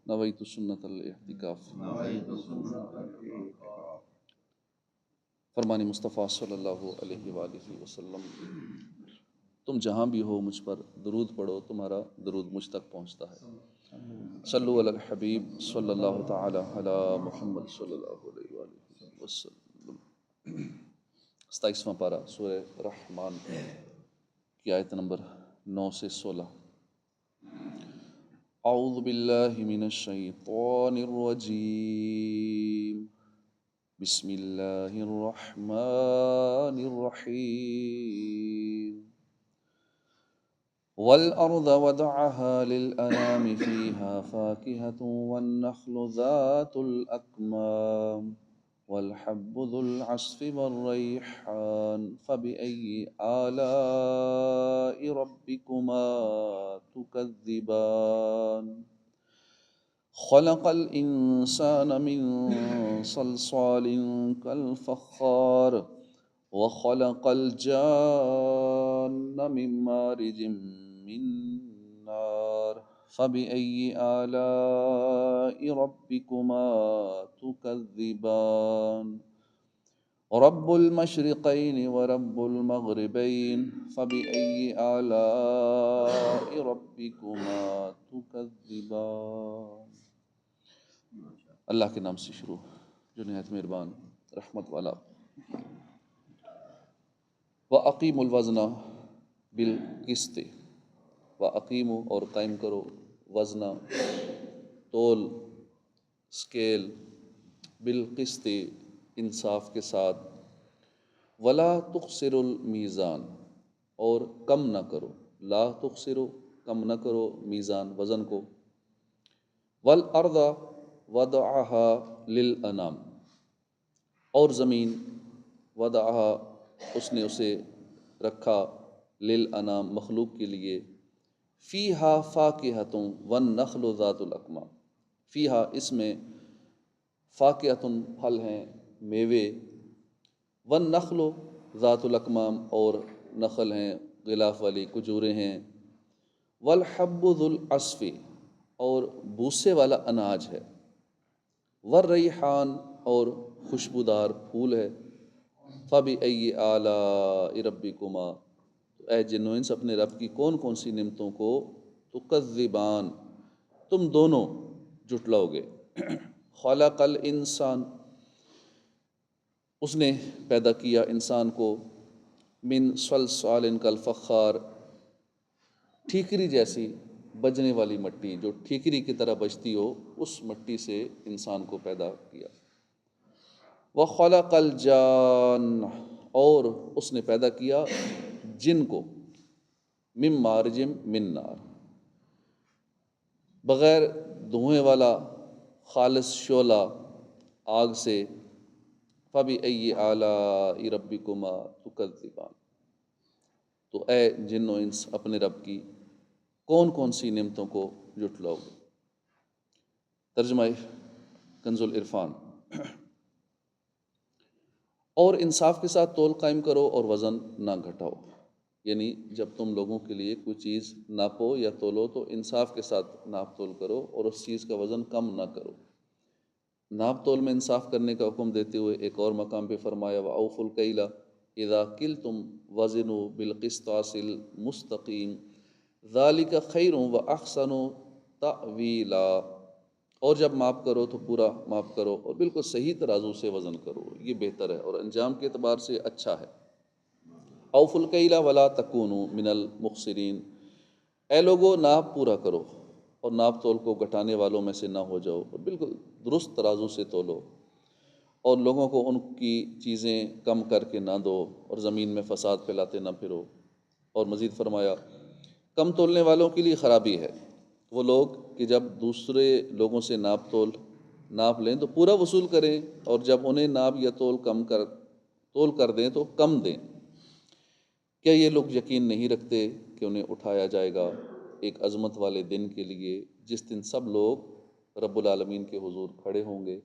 نویت سنت الاعتکاف۔ فرمان مصطفیٰ صلی اللہ علیہ وآلہ وسلم، تم جہاں بھی ہو مجھ پر درود پڑھو، تمہارا درود مجھ تک پہنچتا ہے۔ صلو علی الحبیب صلی اللہ تعالی علی محمد صلی اللہ علیہ وآلہ وسلم۔ 27واں پارہ سورہ رحمان کی آیت نمبر 9 سے 16۔ اعوذ باللہ من الشیطان الرجیم، بسم اللہ الرحمن الرحیم۔ والأرض وضعها للأنام فيها فاكهة والنخل ذات الأكمام والحب ذو العصف والريحان فبأي آلاء ربكما تكذبان خلق الإنسان من صلصال كالفخار وخلق الجان من مارج من نار فبأي آلاء ربكما تكذبان رب المشرقين ورب المغربين فبأي آلاء ربكما تكذبان۔ اللہ کے نام سے شروع جو نہایت مہربان رحمت والا۔ وَأَقِیمُوا الْوَزْنَ بِالْقِسْطِ، وَأَقِیمُوا اور قائم کرو، وزن تول اسکیل، بالقسط انصاف کے ساتھ، ولا تخسروا المیزان اور کم نہ کرو، لا تخسروا کم نہ کرو میزان وزن کو، والارض وضعها للانام اور زمین وضعها اس نے اسے رکھا، للانام مخلوق کے لیے، فیہا فاکہۃ والنخل ذات الاکمام، فیہا اس میں فاکہۃ پھل ہیں، میوے، والنخل ذات الاکمام اور نخل ہیں، غلاف والی کھجوریں ہیں، والحب ذو العصف اور بوسے والا اناج ہے، والریحان اور خوشبودار پھول ہے، فَبِأَيِّ آلَاءِ رَبِّكُمَا اے جن و انس اپنے رب کی کون کون سی نعمتوں کو تکذبان تم دونوں جھٹلاؤ گے۔ خلق الانسان اس نے پیدا کیا انسان کو، من صلصال کالفخار ٹھیکری جیسی بجنے والی مٹی، جو ٹھیکری کی طرح بجتی ہو اس مٹی سے انسان کو پیدا کیا، وخلق الجان اور اس نے پیدا کیا جن کو، من مارج من نار بغیر دھوئیں والا خالص شعلہ آگ سے، فَبِأَيِّ آلَاءِ رَبِّكُمَا تُكَذِّبَانِ تو اے جن و انس اپنے رب کی کون کون سی نعمتوں کو جھٹلاؤ گے۔ ترجمہ کنز العرفان۔ اور انصاف کے ساتھ تول قائم کرو اور وزن نہ گھٹاؤ، یعنی جب تم لوگوں کے لیے کوئی چیز ناپو یا تولو تو انصاف کے ساتھ ناپ تول کرو اور اس چیز کا وزن کم نہ کرو۔ ناپ تول میں انصاف کرنے کا حکم دیتے ہوئے ایک اور مقام پہ فرمایا، وَأَوْفُوا الْكَيْلَ إِذَا كِلْتُمْ وَزِنُوا بِالْقِسْطَاسِ الْمُسْتَقِيمِ ذَلِكَ خَيْرٌ وَأَحْسَنُ تَأْوِيلًا اور جب ماپ کرو تو پورا ماپ کرو اور بالکل صحیح ترازو سے وزن کرو، یہ بہتر ہے اور انجام کے اعتبار سے اچھا ہے۔ اوفوا الکیل ولا تکونوا من المخسرین اے لوگو ناپ پورا کرو اور ناپ تول کو گھٹانے والوں میں سے نہ ہو جاؤ، اور بالکل درست ترازو سے تولو اور لوگوں کو ان کی چیزیں کم کر کے نہ دو اور زمین میں فساد پھیلاتے نہ پھرو۔ اور مزید فرمایا کم تولنے والوں کے لیے خرابی ہے وہ لوگ کہ جب دوسرے لوگوں سے ناپ لیں تو پورا وصول کریں، اور جب انہیں ناپ یا تول کر دیں تو کم دیں۔ کیا یہ لوگ یقین نہیں رکھتے کہ انہیں اٹھایا جائے گا ایک عظمت والے دن کے لیے جس دن سب لوگ رب العالمین کے حضور کھڑے ہوں گے۔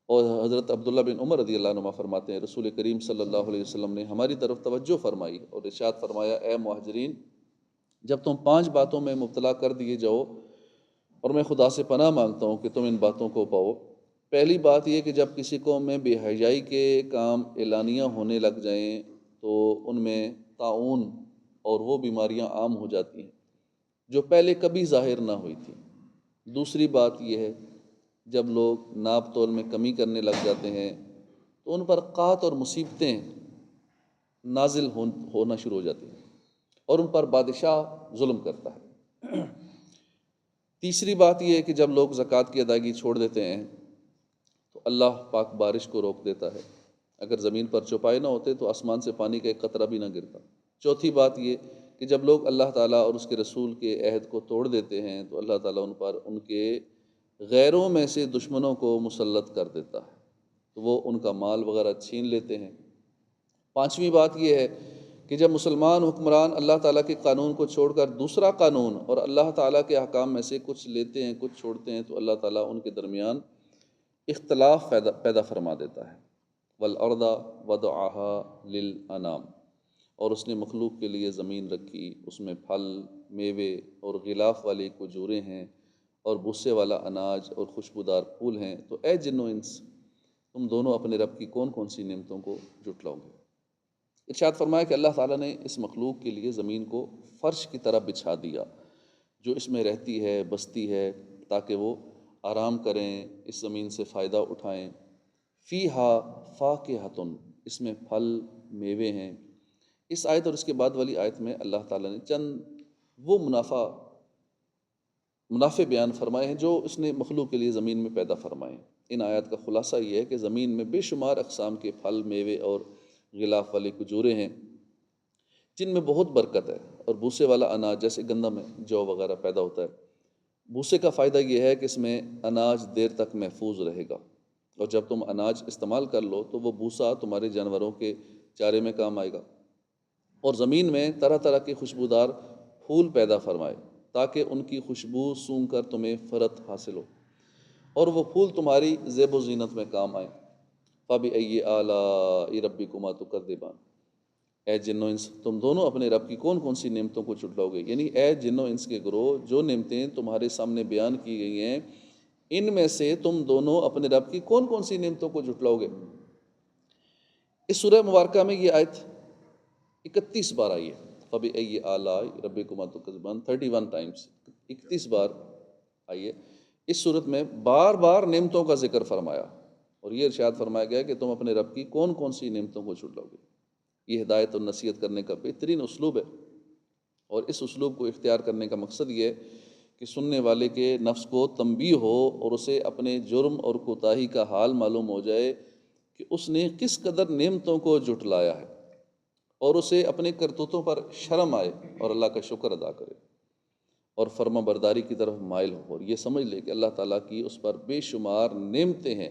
اور حضرت عبداللہ بن عمر رضی اللہ عنہ فرماتے ہیں رسول کریم صلی اللہ علیہ وسلم نے ہماری طرف توجہ فرمائی اور ارشاد فرمایا، اے مہاجرین جب تم 5 باتوں میں مبتلا کر دیے جاؤ اور میں خدا سے پناہ مانگتا ہوں کہ تم ان باتوں کو پاؤ۔ پہلی بات یہ کہ جب کسی قوم میں بے حیائی کے کام اعلانیہ ہونے لگ جائیں تو ان میں طاعون اور وہ بیماریاں عام ہو جاتی ہیں جو پہلے کبھی ظاہر نہ ہوئی تھیں۔ دوسری بات یہ ہے جب لوگ ناپ تول میں کمی کرنے لگ جاتے ہیں تو ان پر قحط اور مصیبتیں نازل ہونا شروع ہو جاتی ہیں اور ان پر بادشاہ ظلم کرتا ہے۔ تیسری بات یہ ہے کہ جب لوگ زکوٰۃ کی ادائیگی چھوڑ دیتے ہیں تو اللہ پاک بارش کو روک دیتا ہے۔ اگر زمین پر چوپائے نہ ہوتے تو آسمان سے پانی کا ایک قطرہ بھی نہ گرتا۔ چوتھی بات یہ کہ جب لوگ اللہ تعالیٰ اور اس کے رسول کے عہد کو توڑ دیتے ہیں تو اللہ تعالیٰ ان پر ان کے غیروں میں سے دشمنوں کو مسلط کر دیتا ہے، تو وہ ان کا مال وغیرہ چھین لیتے ہیں۔ پانچویں بات یہ ہے کہ جب مسلمان حکمران اللہ تعالیٰ کے قانون کو چھوڑ کر دوسرا قانون اور اللہ تعالیٰ کے احکام میں سے کچھ لیتے ہیں کچھ چھوڑتے ہیں تو اللہ تعالیٰ ان کے درمیان اختلاف پیدا فرما دیتا ہے۔ والارض وضعها للانام، اور اس نے مخلوق کے لیے زمین رکھی، اس میں پھل، میوے اور غلاف والی کھجوریں ہیں اور بھوسے والا اناج اور خوشبودار پھول ہیں، تو اے جن و انس تم دونوں اپنے رب کی کون کون سی نعمتوں کو جھٹلاؤ گے۔ ارشاد فرمایا کہ اللہ تعالیٰ نے اس مخلوق کے لیے زمین کو فرش کی طرح بچھا دیا جو اس میں رہتی ہے بستی ہے تاکہ وہ آرام کریں، اس زمین سے فائدہ اٹھائیں۔ فیہا فاکہۃ، اس میں پھل میوے ہیں۔ اس آیت اور اس کے بعد والی آیت میں اللہ تعالیٰ نے چند وہ منافع بیان فرمائے ہیں جو اس نے مخلوق کے لیے زمین میں پیدا فرمائے ہیں۔ ان آیات کا خلاصہ یہ ہے کہ زمین میں بے شمار اقسام کے پھل میوے اور غلاف والی کھجوریں ہیں جن میں بہت برکت ہے، اور بھوسے والا اناج جیسے گندم ہے، جو وغیرہ پیدا ہوتا ہے۔ بھوسے کا فائدہ یہ ہے کہ اس میں اناج دیر تک محفوظ رہے گا، اور جب تم اناج استعمال کر لو تو وہ بھوسا تمہارے جانوروں کے چارے میں کام آئے گا۔ اور زمین میں طرح طرح کے خوشبودار پھول پیدا فرمائے تاکہ ان کی خوشبو سونگھ کر تمہیں فرحت حاصل ہو، اور وہ پھول تمہاری زیب و زینت میں کام آئیں۔ فَبِأَيِّ آلَاءِ رَبِّكُمَا تُكَذِّبَانِ، اے جن و انس تم دونوں اپنے رب کی کون کون سی نعمتوں کو جھٹلاؤ گے، یعنی اے جن و انس کے گروہ جو نعمتیں تمہارے سامنے بیان کی گئی ہیں ان میں سے تم دونوں اپنے رب کی کون کون سی نعمتوں کو جھٹلاؤ گے۔ اس سورہ مبارکہ میں یہ آیت 31 بار آئی ہے، فَبِأَيِّ آلَاءِ رَبِّكُمَا تُكَذِّبَانِ 31 ٹائمز، 31 بار آئی ہے۔ اس صورت میں بار بار نعمتوں کا ذکر فرمایا اور یہ ارشاد فرمایا گیا کہ تم اپنے رب کی کون کون سی نعمتوں کو جھٹلاؤ گے۔ یہ ہدایت اور نصیحت کرنے کا بہترین اسلوب ہے، اور اس اسلوب کو اختیار کرنے کا مقصد یہ ہے کہ سننے والے کے نفس کو تنبیہ ہو اور اسے اپنے جرم اور کوتاہی کا حال معلوم ہو جائے کہ اس نے کس قدر نعمتوں کو جھٹلایا ہے، اور اسے اپنے کرتوتوں پر شرم آئے اور اللہ کا شکر ادا کرے اور فرما برداری کی طرف مائل ہو، اور یہ سمجھ لے کہ اللہ تعالیٰ کی اس پر بے شمار نعمتیں ہیں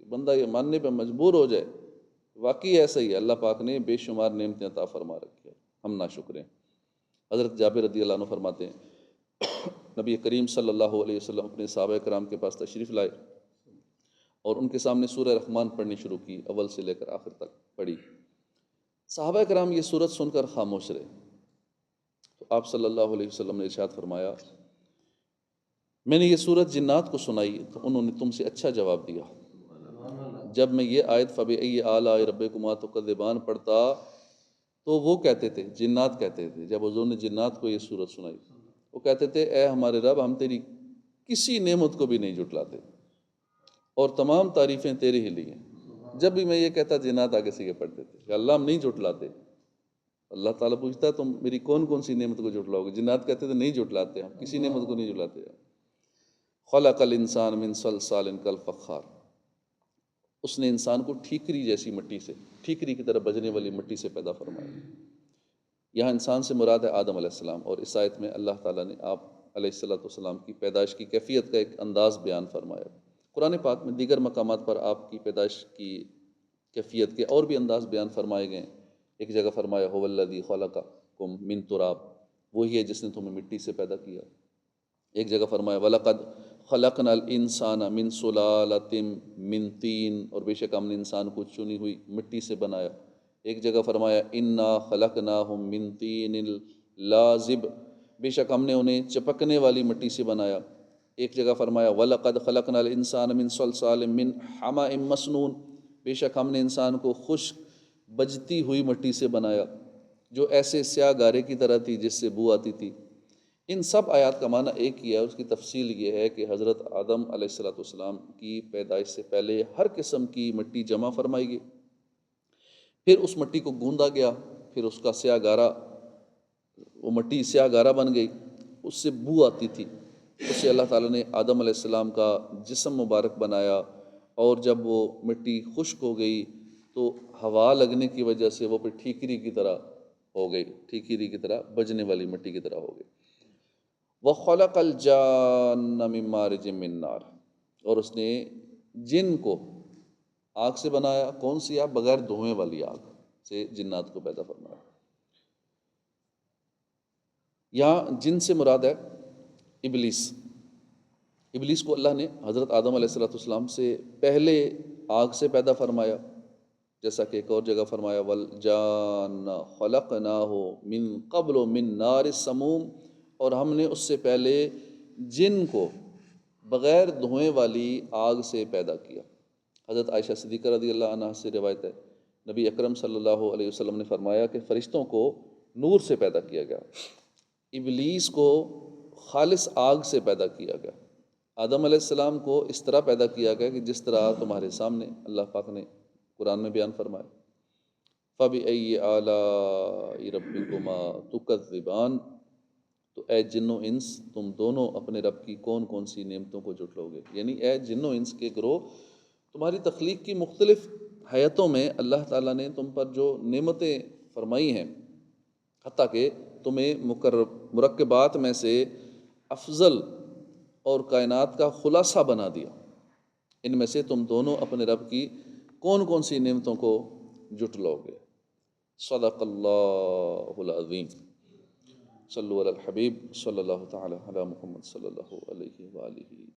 کہ بندہ یہ ماننے پہ مجبور ہو جائے واقعی ایسا ہی ہے، اللہ پاک نے بے شمار نعمتیں عطا فرما رکھی ہے، ہم ناشکر ہیں۔ حضرت جابر رضی اللہ عنہ فرماتے ہیں نبی کریم صلی اللہ علیہ وسلم اپنے صحابہ کرام کے پاس تشریف لائے اور ان کے سامنے سورہ رحمان پڑھنی شروع کی، اول سے لے کر آخر تک پڑھی۔ صحابہ کرام یہ سورت سن کر خاموش رہے تو آپ صلی اللہ علیہ وسلم نے ارشاد فرمایا، میں نے یہ سورت جنات کو سنائی تو انہوں نے تم سے اچھا جواب دیا۔ جب میں یہ آیت فَبِأَيِّ آلَاءِ رَبِّكُمَا تُكَذِّبَانِ پڑھتا تو وہ کہتے تھے، جنات کہتے تھے، جب حضور نے جنات کو یہ سورت سنائی وہ کہتے تھے اے ہمارے رب ہم تیری کسی نعمت کو بھی نہیں جھٹلاتے اور تمام تعریفیں تیرے ہی لیے ہیں۔ جب بھی میں یہ کہتا جنات آگے سے یہ پڑھتے تھے کہ اللہ ہم نہیں جھٹلاتے۔ اللہ تعالیٰ پوچھتا ہے تم میری کون کون سی نعمت کو جھٹلاؤ گے، جنات کہتے تھے نہیں جھٹلاتے، ہم کسی نعمت کو نہیں جھٹلاتے۔ خلق الانسان من صلصال کالفخار، اس نے انسان کو ٹھیکری جیسی مٹی سے، ٹھیکری کی طرح بجنے والی مٹی سے پیدا فرمایا۔ یہاں انسان سے مراد ہے آدم علیہ السلام، اور اس آیت میں اللہ تعالیٰ نے آپ علیہ السلام کی پیدائش کی کیفیت کا ایک انداز بیان فرمایا۔ قرآن پاک میں دیگر مقامات پر آپ کی پیدائش کی کیفیت کے اور بھی انداز بیان فرمائے گئے ہیں۔ ایک جگہ فرمایا هو الذی خلقکم من تراب، وہی ہے جس نے تمہیں مٹی سے پیدا کیا۔ ایک جگہ فرمایا وَلَقَدْ خَلَقْنَا الْإِنسَانَ مِنْ سُلَالَةٍ مِنْ طِينٍ، اور بے شک ہم نے انسان کو چنی ہوئی مٹی سے بنایا۔ ایک جگہ فرمایا اِنَّا خَلَقْنَاهُمْ مِنْ طِينٍ لَازِبٍ، بے شک ہم نے انہیں چپکنے والی مٹی سے بنایا۔ ایک جگہ فرمایا وَلَقَدْ خَلَقْنَا الْإِنسَانَ مِنْ صَلْصَالٍ مِّنْ حَمَإٍ مَّسْنُونٍ، بے شک ہم نے انسان کو خشک بجتی ہوئی مٹی سے بنایا جو ایسے سیاہ گارے کی طرح تھی جس سے بو آتی تھی۔ ان سب آیات کا معنی ایک ہی ہے، اس کی تفصیل یہ ہے کہ حضرت آدم علیہ السلام کی پیدائش سے پہلے ہر قسم کی مٹی جمع فرمائی گئی، پھر اس مٹی کو گوندا گیا، پھر اس کا سیاہ گارا، وہ مٹی سیاہ گارا بن گئی، اس سے بو آتی تھی، اس سے اللہ تعالیٰ نے آدم علیہ السلام کا جسم مبارک بنایا، اور جب وہ مٹی خشک ہو گئی تو ہوا لگنے کی وجہ سے وہ پھر ٹھیکری کی طرح ہو گئی، ٹھیکری کی طرح بجنے والی مٹی کی طرح ہو گئی۔ وَخَلَقَ الْجَانَّ مِن مَّارِجٍ مِّن نَّارٍ، اور اس نے جن کو آگ سے بنایا، کون سی آگ؟ بغیر دھوئیں والی آگ سے جنات کو پیدا فرمایا۔ یہاں جن سے مراد ہے ابلیس۔ ابلیس کو اللہ نے حضرت آدم علیہ السلام سے پہلے آگ سے پیدا فرمایا، جیسا کہ ایک اور جگہ فرمایا وَالْجَانَّ خَلَقْنَاهُ مِن قَبْلُ مِن نَّارِ السَّمُومِ، اور ہم نے اس سے پہلے جن کو بغیر دھوئیں والی آگ سے پیدا کیا۔ حضرت عائشہ صدیقہ رضی اللہ عنہ سے روایت ہے، نبی اکرم صلی اللہ علیہ وسلم نے فرمایا کہ فرشتوں کو نور سے پیدا کیا گیا، ابلیس کو خالص آگ سے پیدا کیا گیا، آدم علیہ السلام کو اس طرح پیدا کیا گیا کہ جس طرح تمہارے سامنے اللہ پاک نے قرآن میں بیان فرمایا۔ فَبِأَيِّ آلَاءِ رَبِّكُمَا تُكَذِّبَانِ، تو اے جن و انس تم دونوں اپنے رب کی کون کون سی نعمتوں کو جھٹلاؤ گے، یعنی اے جن و انس کے گروہ، تمہاری تخلیق کی مختلف حیاتوں میں اللہ تعالیٰ نے تم پر جو نعمتیں فرمائی ہیں، حتیٰ کہ تمہیں مرکبات میں سے افضل اور کائنات کا خلاصہ بنا دیا، ان میں سے تم دونوں اپنے رب کی کون کون سی نعمتوں کو جھٹلاؤ گے۔ صدق اللہ العظیم۔ صلو علی الحبیب صلی اللہ تعالی علی محمد صلی اللہ علیہ وآلہ